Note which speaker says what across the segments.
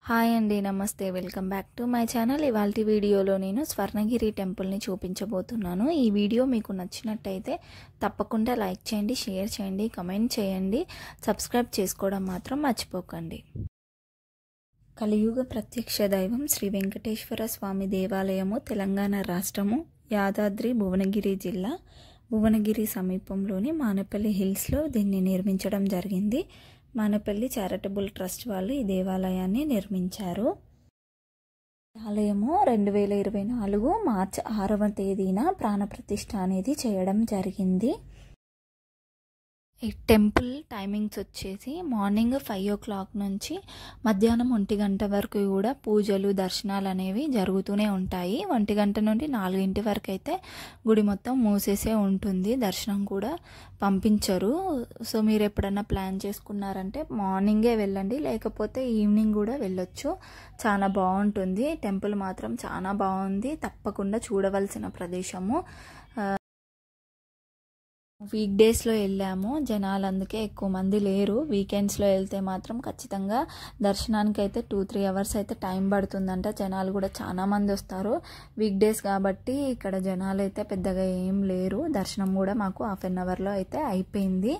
Speaker 1: Hi అండి, నమస్తే. Welcome back to my channel. ఇవాల్టి వీడియోలో నేను స్వర్ణగిరి టెంపుల్ని చూపించబోతున్నాను. ఈ వీడియో మీకు నచ్చినట్టయితే తప్పకుండా లైక్ చేయండి, షేర్ చేయండి, కమెంట్ చేయండి, సబ్స్క్రైబ్ చేసుకోవడం మాత్రం మర్చిపోకండి. కలియుగ ప్రత్యక్ష దైవం శ్రీ వెంకటేశ్వర స్వామి దేవాలయము తెలంగాణ రాష్ట్రము, యాదాద్రి భువనగిరి జిల్లా, భువనగిరి సమీపంలోని మానపల్లి హిల్స్లో దీన్ని నిర్మించడం జరిగింది. మానపల్లి చారిటబుల్ ట్రస్ట్ వాళ్ళు ఈ దేవాలయాన్ని నిర్మించారు. ఆలయము 2024 మార్చి 6వ తేదీన ప్రాణప్రతిష్ఠ అనేది చేయడం జరిగింది. ఈ టెంపుల్ టైమింగ్స్ వచ్చేసి మార్నింగ్ 5 o'clock నుంచి మధ్యాహ్నం 1 గంట వరకు కూడా పూజలు, దర్శనాలు అనేవి జరుగుతూనే ఉంటాయి. 1 గంట నుండి 4 వరకు అయితే గుడి మొత్తం మూసేసే ఉంటుంది, దర్శనం కూడా పంపించరు. సో మీరు ఎప్పుడన్నా ప్లాన్ చేసుకున్నారంటే మార్నింగే వెళ్ళండి, లేకపోతే ఈవినింగ్ కూడా వెళ్ళొచ్చు. చాలా బాగుంటుంది. టెంపుల్ మాత్రం చాలా బాగుంది, తప్పకుండా చూడవలసిన ప్రదేశము. వీక్ డేస్లో వెళ్ళాము, జనాలు అందుకే ఎక్కువ మంది లేరు. వీకెండ్స్లో వెళ్తే మాత్రం ఖచ్చితంగా దర్శనానికి అయితే 2-3 hours అయితే టైం పడుతుందంట. జనాలు కూడా చాలా మంది వస్తారు. వీక్ డేస్ కాబట్టి ఇక్కడ జనాలు అయితే పెద్దగా ఏం లేరు. దర్శనం కూడా మాకు 1/2 hourలో అయితే అయిపోయింది.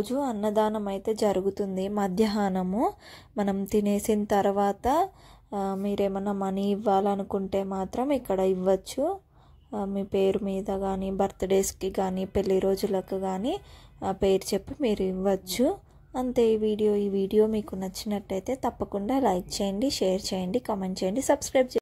Speaker 1: రోజు అన్నదానం అయితే జరుగుతుంది మధ్యాహ్నము. మనం తినేసిన తర్వాత మీరేమన్నా మనీ ఇవ్వాలనుకుంటే మాత్రం ఇక్కడ ఇవ్వచ్చు. మీ పేరు మీద కానీ, బర్త్డేస్కి కానీ, పెళ్లి రోజులకు కానీ పేరు చెప్పి మీరు ఇవ్వచ్చు. అంతే ఈ వీడియో మీకు నచ్చినట్టయితే తప్పకుండా లైక్ చేయండి, షేర్ చేయండి, కామెంట్ చేయండి, సబ్స్క్రైబ్ చేయండి.